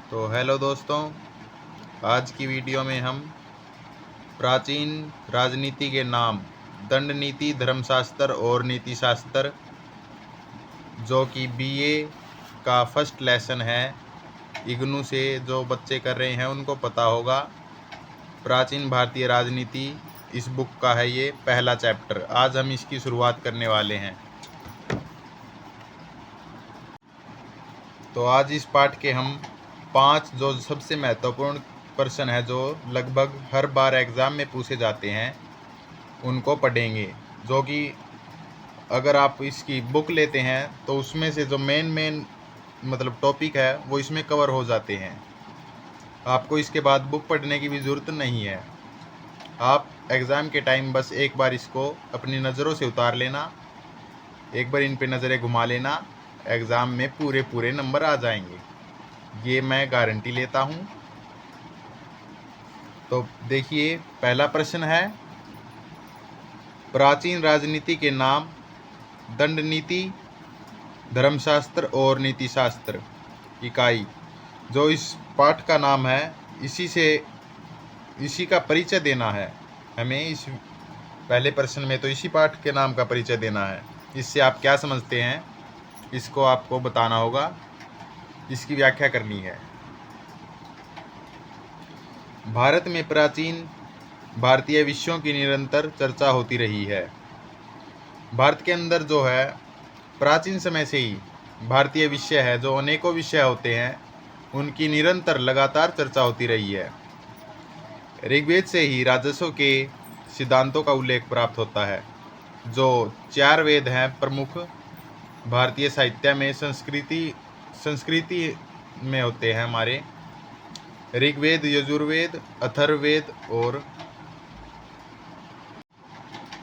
तो हेलो दोस्तों, आज की वीडियो में हम प्राचीन राजनीति के नाम दंड नीति, धर्मशास्त्र और नीति शास्त्र, जो कि बीए का फर्स्ट लेसन है, इग्नू से जो बच्चे कर रहे हैं उनको पता होगा। प्राचीन भारतीय राजनीति इस बुक का है ये पहला चैप्टर। आज हम इसकी शुरुआत करने वाले हैं। तो आज इस पाठ के हम 5 जो सबसे महत्वपूर्ण प्रश्न है, जो लगभग हर बार एग्ज़ाम में पूछे जाते हैं, उनको पढ़ेंगे। जो कि अगर आप इसकी बुक लेते हैं तो उसमें से जो मेन मतलब टॉपिक है वो इसमें कवर हो जाते हैं। आपको इसके बाद बुक पढ़ने की भी ज़रूरत नहीं है। आप एग्ज़ाम के टाइम बस एक बार इसको अपनी नज़रों से उतार लेना, एक बार इन पे नज़रें घुमा लेना, एग्ज़ाम में पूरे नंबर आ जाएंगे, ये मैं गारंटी लेता हूँ। तो देखिए, पहला प्रश्न है, प्राचीन राजनीति के नाम दंड नीति, धर्मशास्त्र और नीति शास्त्र। इकाई जो इस पाठ का नाम है, इसी का परिचय देना है हमें। इस पहले प्रश्न में तो इसी पाठ के नाम का परिचय देना है। इससे आप क्या समझते हैं, इसको आपको बताना होगा, इसकी व्याख्या करनी है। भारत में प्राचीन भारतीय विषयों की निरंतर चर्चा होती रही है। भारत के अंदर जो है, प्राचीन समय से ही भारतीय विषय है, जो अनेकों विषय होते हैं, उनकी निरंतर लगातार चर्चा होती रही है। ऋग्वेद से ही राजस्व के सिद्धांतों का उल्लेख प्राप्त होता है। जो 4 वेद हैं प्रमुख भारतीय साहित्य में, संस्कृति में होते हैं हमारे, ऋग्वेद, यजुर्वेद, अथर्ववेद और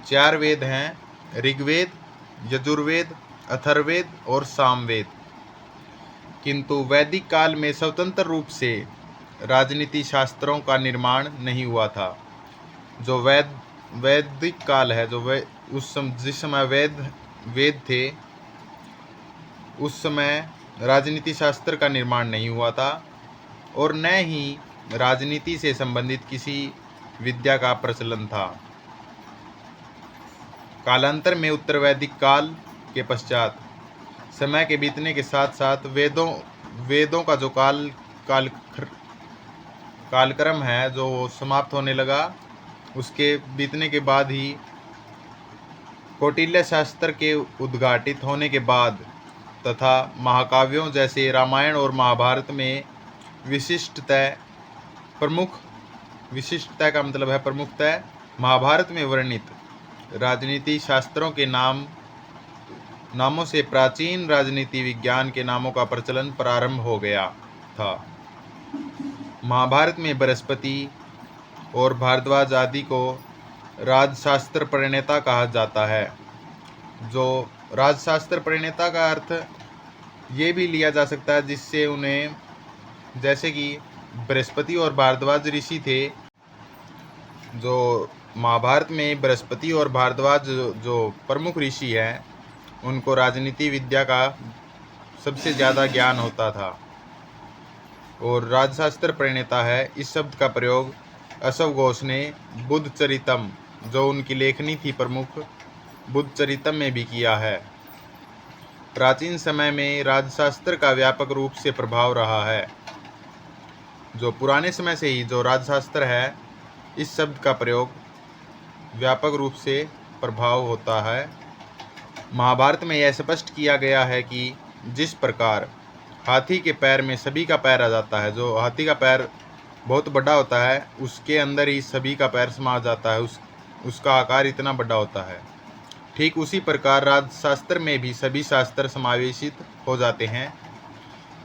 4 वेद हैं ऋग्वेद, यजुर्वेद, अथर्ववेद और सामवेद। किंतु वैदिक काल में स्वतंत्र रूप से राजनीति शास्त्रों का निर्माण नहीं हुआ था। जो वैदिक काल है, जिस समय वेद थे, उस समय राजनीति शास्त्र का निर्माण नहीं हुआ था, और न ही राजनीति से संबंधित किसी विद्या का प्रचलन था। कालांतर में उत्तर वैदिक काल के पश्चात समय के बीतने के साथ साथ वेदों का जो कालक्रम है, जो समाप्त होने लगा, उसके बीतने के बाद ही कौटिल्य शास्त्र के उद्घाटित होने के बाद तथा महाकाव्यों जैसे रामायण और महाभारत में विशिष्टता का मतलब है प्रमुखतः महाभारत में वर्णित राजनीति शास्त्रों के नामों से प्राचीन राजनीति विज्ञान के नामों का प्रचलन प्रारंभ हो गया था। महाभारत में बृहस्पति और भारद्वाज आदि को राजशास्त्र प्रणेता कहा जाता है। जो राजशास्त्र प्रणेता का अर्थ ये भी लिया जा सकता है, जिससे उन्हें, जैसे कि बृहस्पति और भारद्वाज ऋषि थे, जो महाभारत में बृहस्पति और भारद्वाज जो प्रमुख ऋषि हैं, उनको राजनीति विद्या का सबसे ज़्यादा ज्ञान होता था। और राजशास्त्र प्रणेता है, इस शब्द का प्रयोग अशव घोष ने बुद्ध चरितम, जो उनकी लेखनी थी प्रमुख, बुद्ध चरितम में भी किया है। प्राचीन समय में राजशास्त्र का व्यापक रूप से प्रभाव रहा है। जो पुराने समय से ही जो राजशास्त्र है, इस शब्द का प्रयोग व्यापक रूप से प्रभाव होता है। महाभारत में यह स्पष्ट किया गया है कि जिस प्रकार हाथी के पैर में सभी का पैर आ जाता है, जो हाथी का पैर बहुत बड़ा होता है, उसके अंदर ही सभी का पैर समा जाता है, उसका आकार इतना बड़ा होता है। ठीक उसी प्रकार राजशास्त्र में भी सभी शास्त्र समावेशित हो जाते हैं।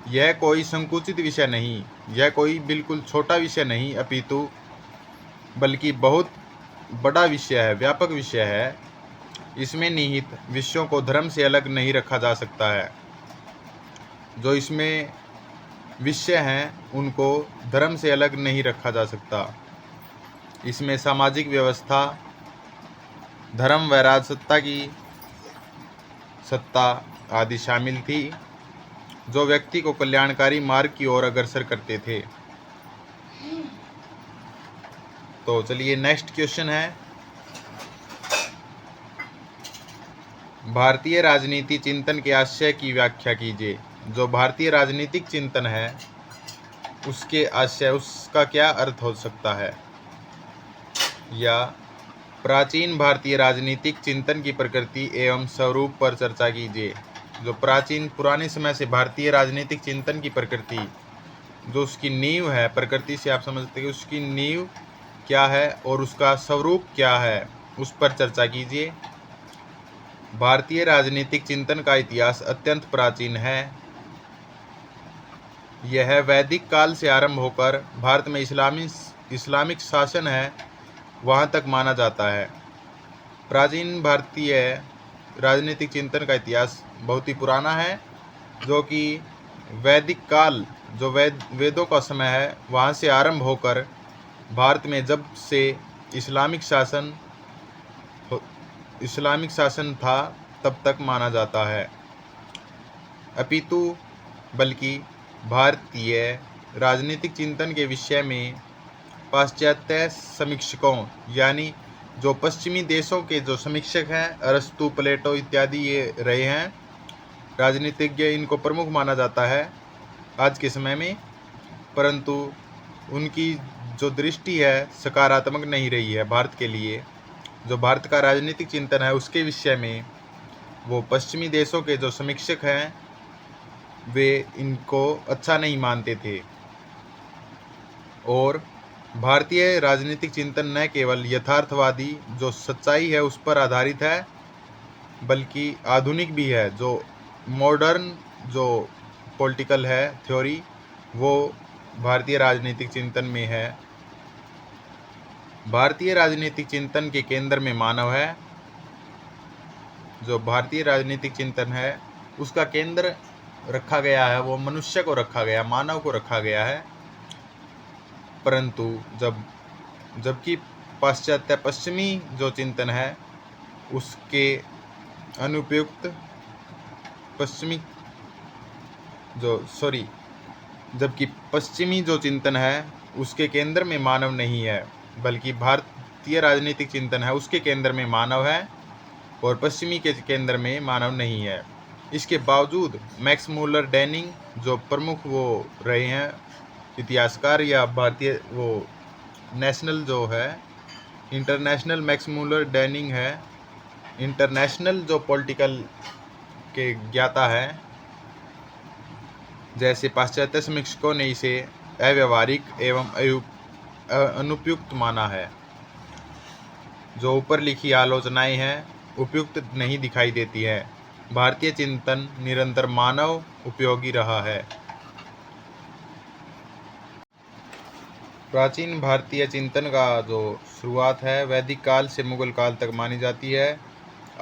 यह कोई संकुचित विषय नहीं, यह कोई बिल्कुल छोटा विषय नहीं, अपितु बल्कि बहुत बड़ा विषय है, व्यापक विषय है। इसमें निहित विषयों को धर्म से अलग नहीं रखा जा सकता है। जो इसमें विषय हैं, उनको धर्म से अलग नहीं रखा जा सकता। इसमें सामाजिक व्यवस्था, धर्म व राजसत्ता की सत्ता आदि शामिल थी। जो व्यक्ति को कल्याणकारी मार्ग की ओर अग्रसर करते थे। तो चलिए नेक्स्ट क्वेश्चन है, भारतीय राजनीति चिंतन के आशय की व्याख्या कीजिए। जो भारतीय राजनीतिक चिंतन है उसके आशय, उसका क्या अर्थ हो सकता है। या प्राचीन भारतीय राजनीतिक चिंतन की प्रकृति एवं स्वरूप पर चर्चा कीजिए। जो प्राचीन पुराने समय से भारतीय राजनीतिक चिंतन की प्रकृति, जो उसकी नींव है, प्रकृति से आप समझते हैं उसकी नींव क्या है और उसका स्वरूप क्या है, उस पर चर्चा कीजिए। भारतीय राजनीतिक चिंतन का इतिहास अत्यंत प्राचीन है। यह वैदिक काल से आरंभ होकर भारत में इस्लामिक शासन है वहाँ तक माना जाता है। प्राचीन भारतीय राजनीतिक चिंतन का इतिहास बहुत ही पुराना है, जो कि वैदिक काल, जो वेदों का समय है, वहाँ से आरंभ होकर भारत में जब से इस्लामिक शासन था तब तक माना जाता है। अपितु बल्कि भारतीय राजनीतिक चिंतन के विषय में पाश्चात्य समीक्षकों, यानी जो पश्चिमी देशों के जो समीक्षक हैं, अरस्तु, प्लेटो इत्यादि ये रहे हैं राजनीतिज्ञ, इनको प्रमुख माना जाता है आज के समय में। परंतु उनकी जो दृष्टि है सकारात्मक नहीं रही है भारत के लिए। जो भारत का राजनीतिक चिंतन है उसके विषय में वो पश्चिमी देशों के जो समीक्षक हैं वे इनको अच्छा नहीं मानते थे। और भारतीय राजनीतिक चिंतन न केवल यथार्थवादी जो सच्चाई है उस पर आधारित है, बल्कि आधुनिक भी है। जो मॉडर्न जो पॉलिटिकल है थ्योरी, वो भारतीय राजनीतिक चिंतन में है। भारतीय राजनीतिक चिंतन के केंद्र में मानव है। जो भारतीय राजनीतिक चिंतन है उसका केंद्र रखा गया है, वो मनुष्य को रखा गया, मानव को रखा गया है। परंतु जबकि पाश्चात्य पश्चिमी जो चिंतन है उसके अनुपयुक्त जबकि पश्चिमी जो चिंतन है उसके केंद्र में मानव नहीं है, बल्कि भारतीय राजनीतिक चिंतन है उसके केंद्र में मानव है और पश्चिमी के केंद्र में मानव नहीं है। इसके बावजूद मैक्स मूलर डैनिंग जो प्रमुख वो रहे हैं इतिहासकार, या भारतीय वो नेशनल जो है इंटरनेशनल मैक्स मूलर डैनिंग है, इंटरनेशनल जो पॉलिटिकल के ज्ञाता है, जैसे पाश्चात्य समीक्षकों ने इसे अव्यवहारिक एवं अनुपयुक्त माना है। जो ऊपर लिखी आलोचनाएं हैं उपयुक्त नहीं दिखाई देती है। भारतीय चिंतन निरंतर मानव उपयोगी रहा है। प्राचीन भारतीय चिंतन का जो शुरुआत है वैदिक काल से मुगल काल तक मानी जाती है।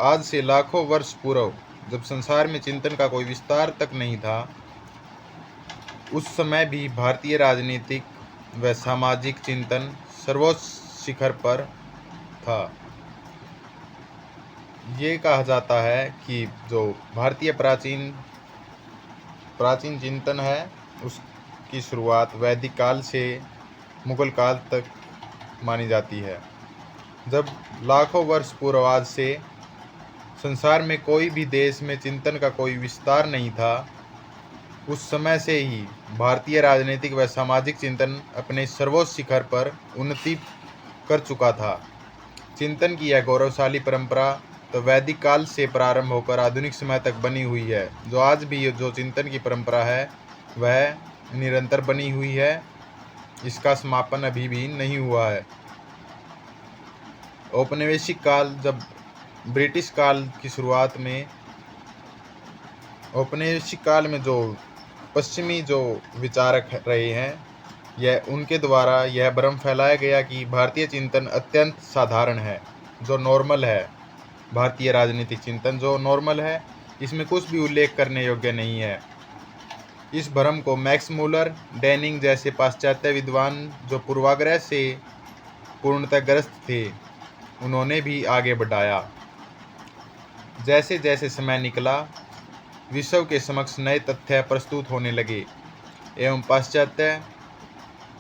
आज से लाखों वर्ष पूर्व जब संसार में चिंतन का कोई विस्तार तक नहीं था, उस समय भी भारतीय राजनीतिक व सामाजिक चिंतन सर्वोच्च शिखर पर था। ये कहा जाता है कि जो भारतीय प्राचीन चिंतन है उसकी शुरुआत वैदिक काल से मुगल काल तक मानी जाती है। जब लाखों वर्ष पूर्व आज से संसार में कोई भी देश में चिंतन का कोई विस्तार नहीं था, उस समय से ही भारतीय राजनीतिक व सामाजिक चिंतन अपने सर्वोच्च शिखर पर उन्नति कर चुका था। चिंतन की यह गौरवशाली परंपरा तो वैदिक काल से प्रारंभ होकर आधुनिक समय तक बनी हुई है। जो आज भी जो चिंतन की परंपरा है वह निरंतर बनी हुई है, इसका समापन अभी भी नहीं हुआ है। औपनिवेशिक काल, जब ब्रिटिश काल की शुरुआत में औपनिवेशिक काल में जो पश्चिमी जो विचारक रहे हैं, यह उनके द्वारा यह भ्रम फैलाया गया कि भारतीय चिंतन अत्यंत साधारण है, जो नॉर्मल है। भारतीय राजनीतिक चिंतन जो नॉर्मल है, इसमें कुछ भी उल्लेख करने योग्य नहीं है। इस भ्रम को मैक्स मूलर डैनिंग जैसे पाश्चात्य विद्वान जो पूर्वाग्रह से पूर्णतः ग्रस्त थे, उन्होंने भी आगे बढ़ाया। जैसे जैसे समय निकला विश्व के समक्ष नए तथ्य प्रस्तुत होने लगे एवं पाश्चात्य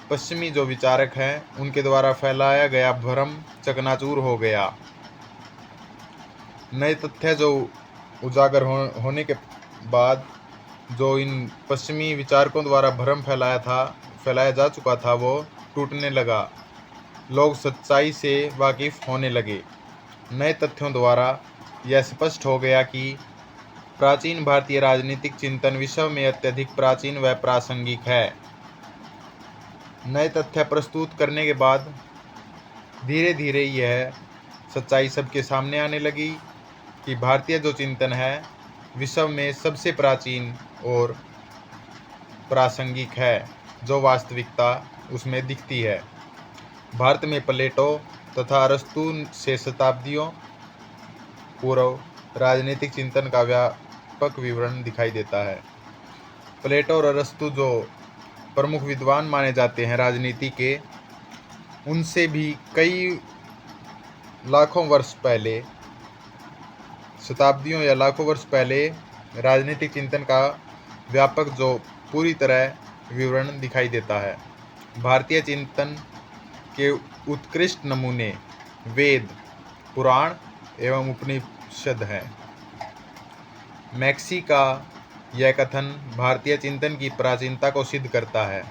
पश्चिमी जो विचारक हैं उनके द्वारा फैलाया गया भ्रम चकनाचूर हो गया। नए तथ्य जो उजागर होने के बाद जो इन पश्चिमी विचारकों द्वारा भ्रम फैलाया जा चुका था वो टूटने लगा। लोग सच्चाई से वाकिफ होने लगे। नए तथ्यों द्वारा यह स्पष्ट हो गया कि प्राचीन भारतीय राजनीतिक चिंतन विश्व में अत्यधिक प्राचीन व प्रासंगिक है। नए तथ्य प्रस्तुत करने के बाद धीरे धीरे यह सच्चाई सबके सामने आने लगी कि भारतीय जो चिंतन है विश्व में सबसे प्राचीन और प्रासंगिक है, जो वास्तविकता उसमें दिखती है। भारत में प्लेटो तथा अरस्तु से शताब्दियों पूर्व राजनीतिक चिंतन का व्यापक विवरण दिखाई देता है। प्लेटो और अरस्तु जो प्रमुख विद्वान माने जाते हैं राजनीति के, उनसे भी कई लाखों वर्ष पहले, शताब्दियों या लाखों वर्ष पहले राजनीतिक चिंतन का व्यापक जो पूरी तरह विवरण दिखाई देता है। भारतीय चिंतन के उत्कृष्ट नमूने वेद, पुराण एवं उपनिषद हैं। मैक्सी का यह कथन भारतीय चिंतन की प्राचीनता को सिद्ध करता है।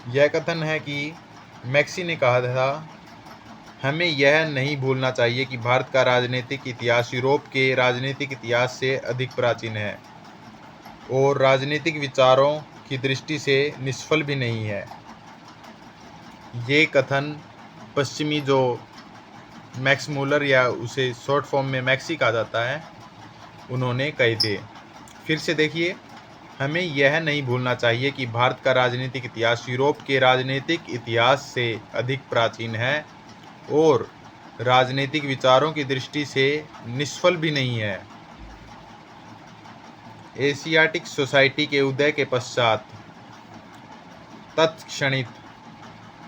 यह कथन है कि मैक्सी ने कहा था, हमें यह नहीं भूलना चाहिए कि भारत का राजनीतिक इतिहास यूरोप के राजनीतिक इतिहास से अधिक प्राचीन है और राजनीतिक विचारों की दृष्टि से निष्फल भी नहीं है। ये कथन पश्चिमी जो मैक्स मूलर या उसे शॉर्ट फॉर्म में मैक्सी कहा जाता है, उन्होंने कहे थे। फिर से देखिए, हमें यह नहीं भूलना चाहिए कि भारत का राजनीतिक इतिहास यूरोप के राजनीतिक इतिहास से अधिक प्राचीन है और राजनीतिक विचारों की दृष्टि से निष्फल भी नहीं है। एशियाटिक सोसाइटी के उदय के पश्चात तत्क्षणिक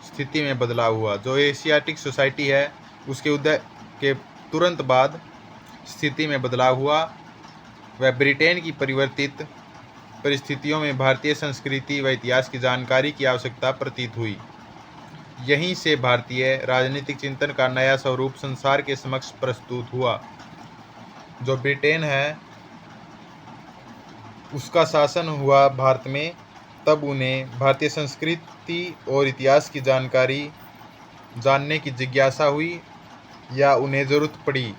स्थिति में बदलाव हुआ। जो एशियाटिक सोसाइटी है उसके उदय के तुरंत बाद स्थिति में बदलाव हुआ। वह ब्रिटेन की परिवर्तित परिस्थितियों में भारतीय संस्कृति व इतिहास की जानकारी की आवश्यकता प्रतीत हुई। यहीं से भारतीय राजनीतिक चिंतन का नया स्वरूप संसार के समक्ष प्रस्तुत हुआ। जो ब्रिटेन है उसका शासन हुआ भारत में, तब उन्हें भारतीय संस्कृति और इतिहास की जानकारी जानने की जिज्ञासा हुई या उन्हें ज़रूरत पड़ी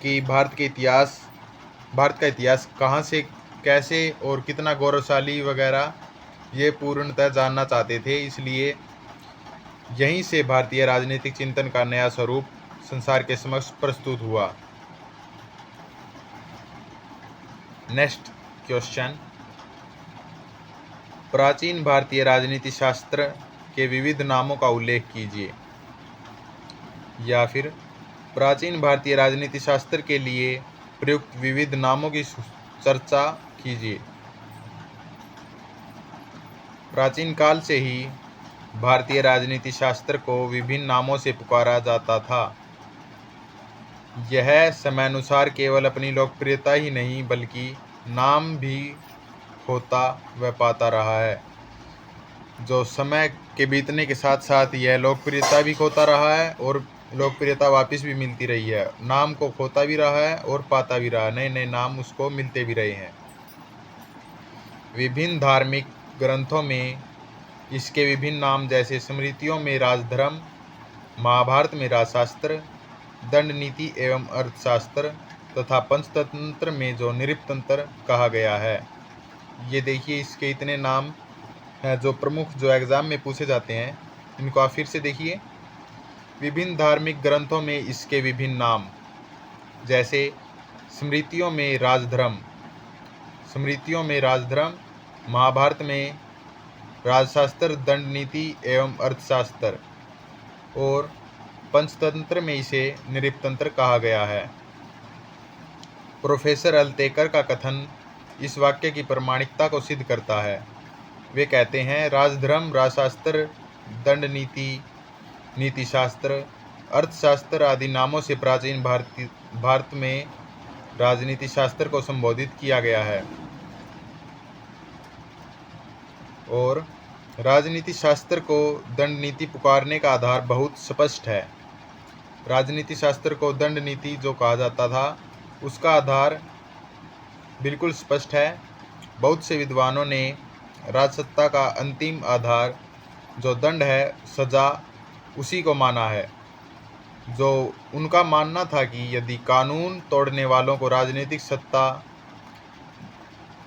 कि भारत का इतिहास कहाँ से, कैसे और कितना गौरवशाली वगैरह ये पूर्णतः जानना चाहते थे। इसलिए यहीं से भारतीय राजनीतिक चिंतन का नया स्वरूप संसार के समक्ष प्रस्तुत हुआ। नेक्स्ट क्वेश्चन, प्राचीन भारतीय राजनीति शास्त्र के विविध नामों का उल्लेख कीजिए। या फिर प्राचीन भारतीय राजनीति शास्त्र के लिए प्रयुक्त विविध नामों की चर्चा कीजिए। प्राचीन काल से ही भारतीय राजनीति शास्त्र को विभिन्न नामों से पुकारा जाता था। यह समयानुसार केवल अपनी लोकप्रियता ही नहीं बल्कि नाम भी खोता व पाता रहा है। जो समय के बीतने के साथ साथ यह लोकप्रियता भी खोता रहा है और लोकप्रियता वापस भी मिलती रही है। नाम को खोता भी रहा है और पाता भी रहा है, नए नए नाम उसको मिलते भी रहे हैं। विभिन्न धार्मिक ग्रंथों में इसके विभिन्न नाम जैसे स्मृतियों में राजधर्म, महाभारत में राजशास्त्र, दंड नीति एवं अर्थशास्त्र तथा पंचतंत्र में जो नृपतंत्र कहा गया है। ये देखिए, इसके इतने नाम हैं जो प्रमुख जो एग्ज़ाम में पूछे जाते हैं। इनको आप फिर से देखिए। विभिन्न धार्मिक ग्रंथों में इसके विभिन्न नाम जैसे स्मृतियों में राजधर्म, महाभारत में राजशास्त्र, दंड नीति एवं अर्थशास्त्र और पंचतंत्र में इसे नृपतंत्र कहा गया है। प्रोफेसर अल्तेकर का कथन इस वाक्य की प्रामाणिकता को सिद्ध करता है। वे कहते हैं, राजधर्म, राजशास्त्र, दंड नीति, नीतिशास्त्र, अर्थशास्त्र आदि नामों से प्राचीन भारत में राजनीति शास्त्र को संबोधित किया गया है। और राजनीति शास्त्र को दंड नीति पुकारने का आधार बहुत स्पष्ट है। राजनीति शास्त्र को दंड नीति जो कहा जाता था, उसका आधार बिल्कुल स्पष्ट है। बहुत से विद्वानों ने राजसत्ता का अंतिम आधार जो दंड है, सजा, उसी को माना है। जो उनका मानना था कि यदि कानून तोड़ने वालों को राजनीतिक सत्ता,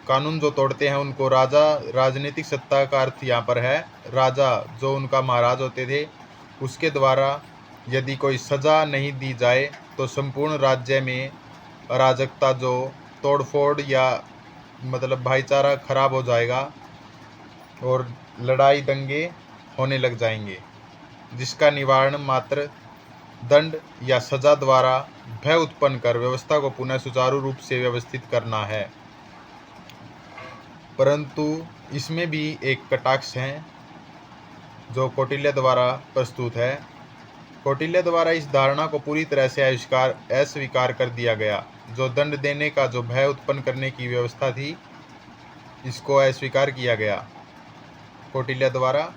कानून जो तोड़ते हैं उनको राजा, राजनीतिक सत्ता का अर्थ यहाँ पर है राजा, जो उनका महाराज होते थे, उसके द्वारा यदि कोई सजा नहीं दी जाए तो संपूर्ण राज्य में अराजकता, जो तोड़फोड़ या मतलब भाईचारा खराब हो जाएगा और लड़ाई दंगे होने लग जाएंगे, जिसका निवारण मात्र दंड या सजा द्वारा भय उत्पन्न कर व्यवस्था को पुनः सुचारू रूप से व्यवस्थित करना है। परंतु इसमें भी एक कटाक्ष है जो कौटिल्य द्वारा प्रस्तुत है। कौटिल्य द्वारा इस धारणा को पूरी तरह से अस्वीकार कर दिया गया। जो दंड देने का जो भय उत्पन्न करने की व्यवस्था थी, इसको अस्वीकार किया गया कौटिल्य द्वारा।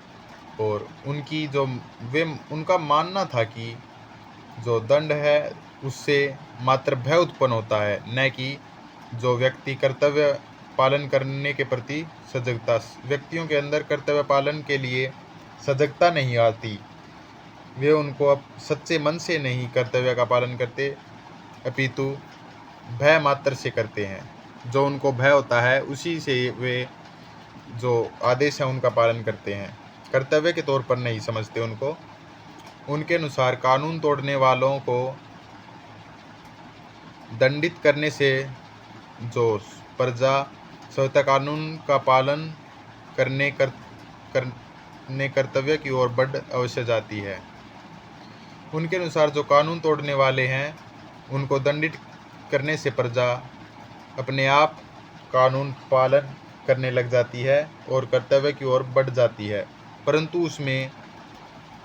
और उनकी जो उनका मानना था कि जो दंड है उससे मात्र भय उत्पन्न होता है, न कि जो व्यक्ति कर्तव्य पालन करने के प्रति सजगता। व्यक्तियों के अंदर कर्तव्य पालन के लिए सजगता नहीं आती, वे उनको अब सच्चे मन से नहीं कर्तव्य का पालन करते, अपितु भय मात्र से करते हैं। जो उनको भय होता है उसी से वे जो आदेश है उनका पालन करते हैं, कर्तव्य के तौर पर नहीं समझते उनको। उनके अनुसार कानून तोड़ने वालों को दंडित करने से जो प्रजा स्वतः कानून का पालन करने कर्तव्य की ओर बढ़ अवश्य जाती है। उनके अनुसार जो कानून तोड़ने वाले हैं उनको दंडित करने से प्रजा अपने आप कानून पालन करने लग जाती है और कर्तव्य की ओर बढ़ जाती है। परंतु उसमें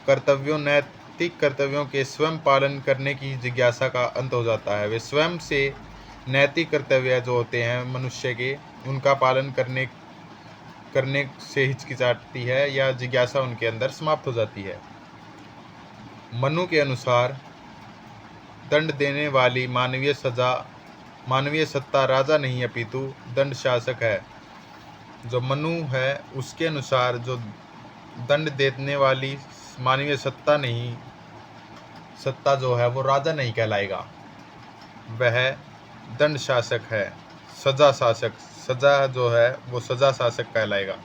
नैतिक कर्तव्यों के स्वयं पालन करने की जिज्ञासा का अंत हो जाता है। वे स्वयं से नैतिक कर्तव्य जो होते हैं मनुष्य के, उनका पालन करने से हिचकिचाती है या जिज्ञासा उनके अंदर समाप्त हो जाती है। मनु के अनुसार दंड देने वाली मानवीय सत्ता राजा नहीं अपितु दंड शासक है। जो मनु है उसके अनुसार जो दंड देने वाली मानवीय सत्ता जो है वो राजा नहीं कहलाएगा, वह दंड शासक है, सजा शासक। सजा जो है वो सजा शासक कहलाएगा।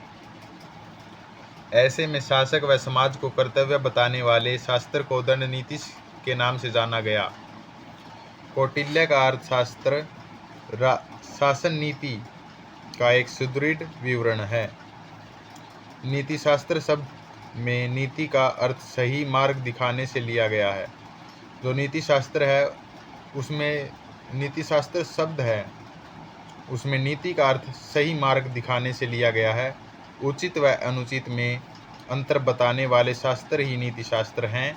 ऐसे में शासक व समाज को कर्तव्य बताने वाले शास्त्र को दंड नीति के नाम से जाना गया। कौटिल्य का अर्थशास्त्र शासन नीति का एक सुदृढ़ विवरण है। नीति शास्त्र शब्द में नीति का अर्थ सही मार्ग दिखाने से लिया गया है। जो नीति शास्त्र है उसमें नीति शास्त्र शब्द है, उसमें नीति का अर्थ सही मार्ग दिखाने से लिया गया है। उचित व अनुचित में अंतर बताने वाले शास्त्र ही नीति शास्त्र हैं।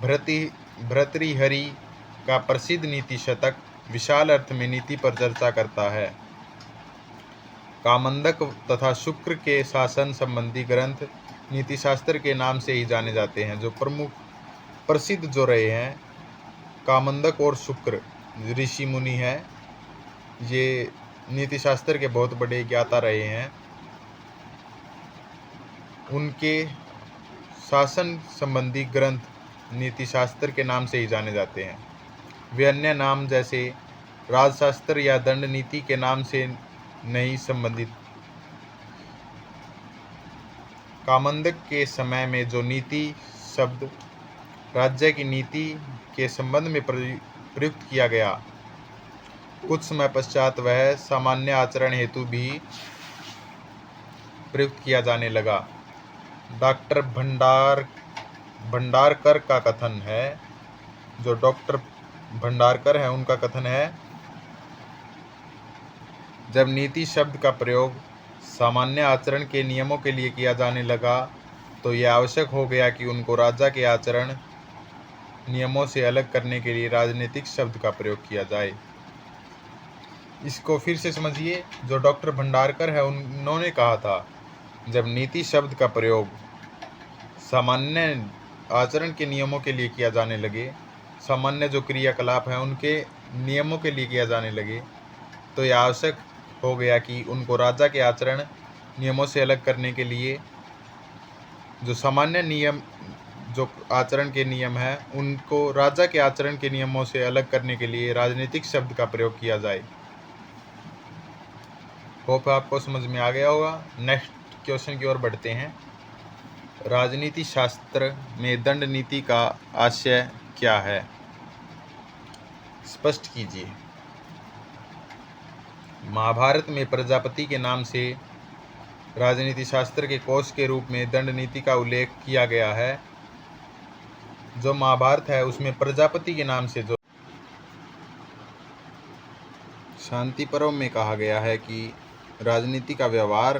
भर्तृहरि का प्रसिद्ध नीति शतक विशाल अर्थ में नीति पर चर्चा करता है। कामंदक तथा शुक्र के शासन संबंधी ग्रंथ नीति शास्त्र के नाम से ही जाने जाते हैं। जो प्रसिद्ध जो रहे हैं, कामंदक और शुक्र ऋषि मुनि हैं, ये नीति शास्त्र के बहुत बड़े ज्ञाता रहे हैं। उनके शासन संबंधी ग्रंथ नीति शास्त्र के नाम से ही जाने जाते हैं। वे अन्य नाम जैसे राजशास्त्र या दंड नीति के नाम से नहीं संबंधित। कामंदक के समय में जो नीति शब्द राज्य की नीति के संबंध में प्रयुक्त किया गया, कुछ समय पश्चात वह सामान्य आचरण हेतु भी प्रयुक्त किया जाने लगा। डॉक्टर भंडारकर का कथन है, जो डॉक्टर भंडारकर है उनका कथन है, जब नीति शब्द का प्रयोग सामान्य आचरण के नियमों के लिए किया जाने लगा तो यह आवश्यक हो गया कि उनको राजा के आचरण नियमों से अलग करने के लिए राजनीतिक शब्द का प्रयोग किया जाए। इसको फिर से समझिए। जो डॉक्टर भंडारकर है उन्होंने कहा था, जब नीति शब्द का प्रयोग सामान्य आचरण के नियमों के लिए किया जाने लगे, सामान्य जो क्रियाकलाप हैं उनके नियमों के लिए किया जाने लगे, तो यह आवश्यक हो गया कि उनको राजा के आचरण नियमों से अलग करने के लिए जो सामान्य नियम, जो आचरण के नियम हैं, उनको राजा के आचरण के नियमों से अलग करने के लिए राजनीतिक शब्द का प्रयोग किया जाए। होप आपको समझ में आ गया होगा। नेक्स्ट क्वेश्चन की ओर बढ़ते हैं। राजनीति शास्त्र में दंड नीति का आशय क्या है? स्पष्ट कीजिए। महाभारत में प्रजापति के नाम से राजनीति शास्त्र के कोश के रूप में दंड नीति का उल्लेख किया गया है। जो महाभारत है उसमें प्रजापति के नाम से जो शांति पर्व में कहा गया है कि राजनीति का व्यवहार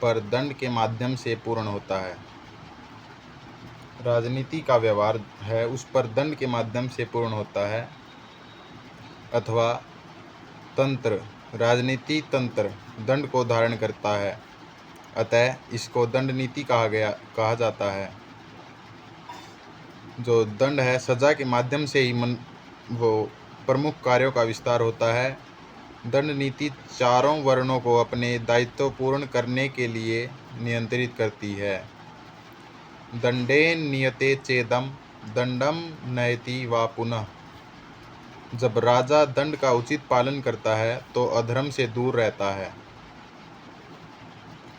पर दंड के माध्यम से पूर्ण होता है। राजनीति का व्यवहार है उस पर दंड के माध्यम से पूर्ण होता है, अथवा तंत्र, राजनीति तंत्र दंड को धारण करता है, अतः इसको दंड नीति कहा जाता है। जो दंड है, सजा के माध्यम से ही वो प्रमुख कार्यों का विस्तार होता है। दंड नीति चारों वर्णों को अपने दायित्व पूर्ण करने के लिए नियंत्रित करती है। दंडे नियते चेदम दंडम नयति वा पुनः। जब राजा दंड का उचित पालन करता है तो अधर्म से दूर रहता है।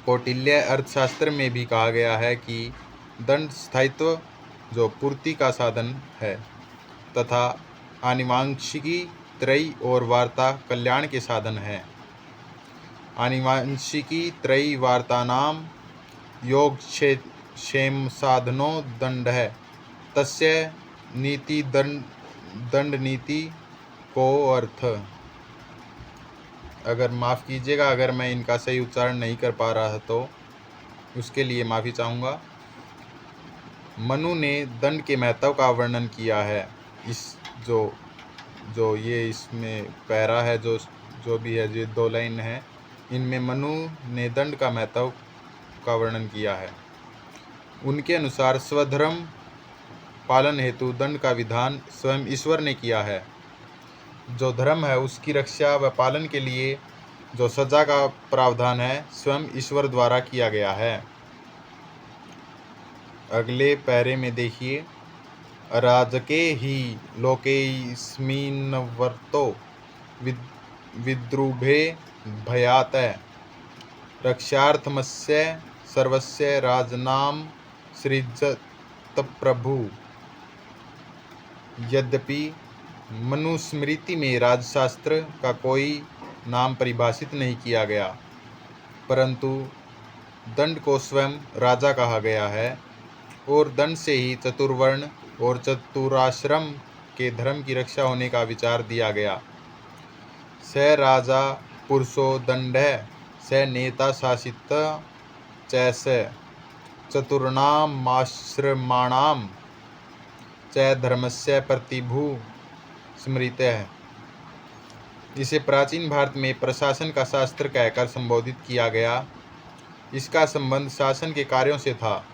कौटिल्य अर्थशास्त्र में भी कहा गया है कि दंड स्थायित्व जो पूर्ति का साधन है तथा आनुवांशिकी त्रयी और वार्ता कल्याण के साधन है। आनुवांशिकी त्रयी वार्तानाम योग क्षेम साधनो दंड है तस्य नीति दंड नीति को अर्थ। अगर माफ़ कीजिएगा अगर मैं इनका सही उच्चारण नहीं कर पा रहा तो उसके लिए माफ़ी चाहूँगा। मनु ने दंड के महत्व का वर्णन किया है। इस जो ये इसमें पैरा है, जो भी है, जो 2 लाइन है, इनमें मनु ने दंड का महत्व का वर्णन किया है। उनके अनुसार स्वधर्म पालन हेतु दंड का विधान स्वयं ईश्वर ने किया है। जो धर्म है उसकी रक्षा व पालन के लिए जो सजा का प्रावधान है स्वयं ईश्वर द्वारा किया गया है। अगले पैरे में देखिए, अराजके ही लोकेस्मिन्वर्तो विद्रुभे भयातः रक्षार्थमस्य सर्वस्य राजनाम सृजत प्रभु। यद्यपि मनुस्मृति में राजशास्त्र का कोई नाम परिभाषित नहीं किया गया, परंतु दंड को स्वयं राजा कहा गया है और दंड से ही चतुर्वर्ण और चतुराश्रम के धर्म की रक्षा होने का विचार दिया गया। स राजा पुरुषो दंडः स नेता शासित चैस चतुर्णामाश्रमाणाम च धर्मस्य प्रतिभु स्मृतः। इसे प्राचीन भारत में प्रशासन का शास्त्र कहकर संबोधित किया गया। इसका संबंध शासन के कार्यों से था।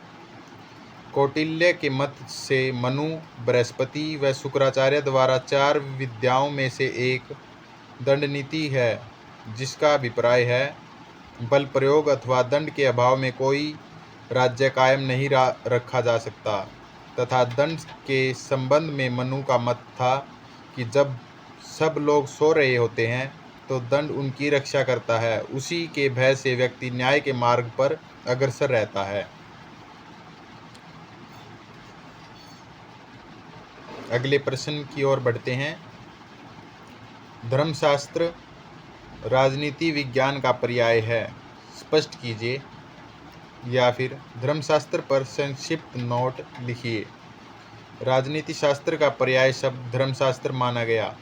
कौटिल्य के मत से मनु, बृहस्पति व शुक्राचार्य द्वारा 4 विद्याओं में से एक दंड नीति है, जिसका अभिप्राय है बल प्रयोग अथवा दंड के अभाव में कोई राज्य कायम नहीं रखा जा सकता, तथा दंड के संबंध में मनु का मत था कि जब सब लोग सो रहे होते हैं तो दंड उनकी रक्षा करता है। उसी के भय से व्यक्ति न्याय के मार्ग पर अग्रसर रहता है। अगले प्रश्न की ओर बढ़ते हैं। धर्मशास्त्र राजनीति विज्ञान का पर्याय है, स्पष्ट कीजिए, या फिर धर्मशास्त्र पर संक्षिप्त नोट लिखिए। राजनीति शास्त्र का पर्याय शब्द धर्मशास्त्र माना गया।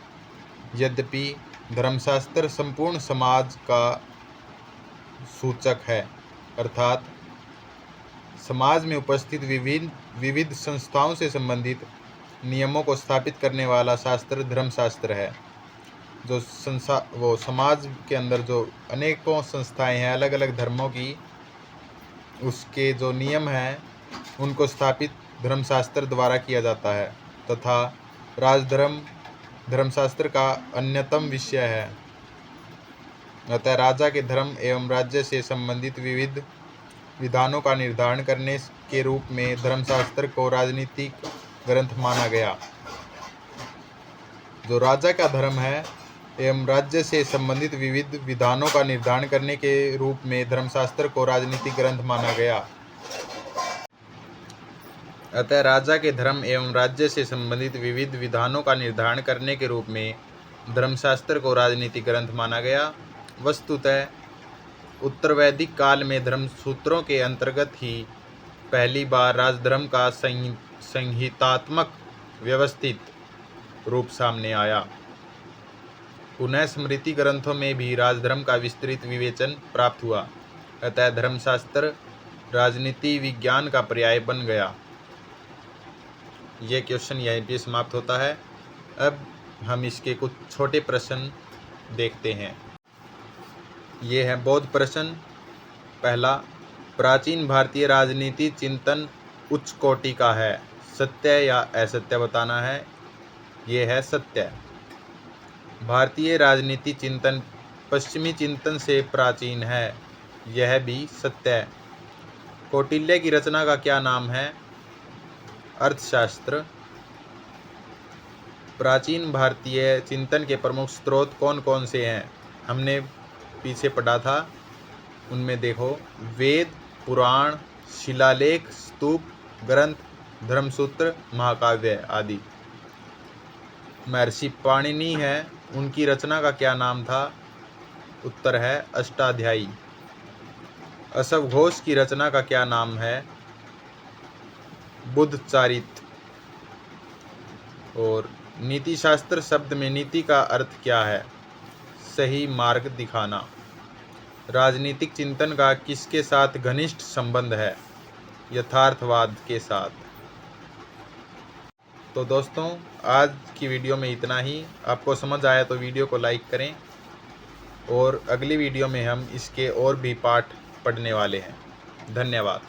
यद्यपि धर्मशास्त्र संपूर्ण समाज का सूचक है, अर्थात समाज में उपस्थित विविध संस्थाओं से संबंधित नियमों को स्थापित करने वाला शास्त्र धर्मशास्त्र है। जो वो समाज के अंदर जो अनेकों संस्थाएं हैं अलग अलग धर्मों की, उसके जो नियम हैं उनको स्थापित धर्मशास्त्र द्वारा किया जाता है तथा राजधर्म धर्मशास्त्र का अन्यतम विषय है। अतः राजा के धर्म एवं राज्य से संबंधित विविध विधानों का निर्धारण करने के रूप में धर्मशास्त्र को राजनीतिक ग्रंथ माना गया। जो राजा का धर्म है एवं राज्य से संबंधित विविध विधानों का निर्धारण करने के रूप में धर्मशास्त्र को राजनीतिक ग्रंथ माना गया। अतः राजा के धर्म एवं राज्य से संबंधित विविध विधानों का निर्धारण करने के रूप में धर्मशास्त्र को राजनीतिक ग्रंथ माना गया। वस्तुतः उत्तर वैदिक काल में धर्मसूत्रों के अंतर्गत ही पहली बार राजधर्म का संहितात्मक व्यवस्थित रूप सामने आया। पुनः स्मृति ग्रंथों में भी राजधर्म का विस्तृत विवेचन प्राप्त हुआ। अतः धर्मशास्त्र राजनीति विज्ञान का पर्याय बन गया। यह क्वेश्चन यहीं पे समाप्त होता है। अब हम इसके कुछ छोटे प्रश्न देखते हैं। ये है बौद्ध प्रश्न। पहला, प्राचीन भारतीय राजनीति चिंतन उच्च कोटि का है, सत्य या असत्य बताना है। ये है सत्य। भारतीय राजनीति चिंतन पश्चिमी चिंतन से प्राचीन है, यह भी सत्य है। कौटिल्य की रचना का क्या नाम है? अर्थशास्त्र। प्राचीन भारतीय चिंतन के प्रमुख स्रोत कौन कौन से हैं? हमने पीछे पढ़ा था, उनमें देखो वेद, पुराण, शिलालेख, स्तूप, ग्रंथ, धर्मसूत्र, महाकाव्य आदि। महर्षि पाणिनि है, उनकी रचना का क्या नाम था? उत्तर है अष्टाध्यायी। अशव घोष की रचना का क्या नाम है? बुद्धचारित। और नीति शास्त्र शब्द में नीति का अर्थ क्या है? सही मार्ग दिखाना। राजनीतिक चिंतन का किसके साथ घनिष्ठ संबंध है? यथार्थवाद के साथ। तो दोस्तों, आज की वीडियो में इतना ही। आपको समझ आया तो वीडियो को लाइक करें और अगली वीडियो में हम इसके और भी पाठ पढ़ने वाले हैं। धन्यवाद।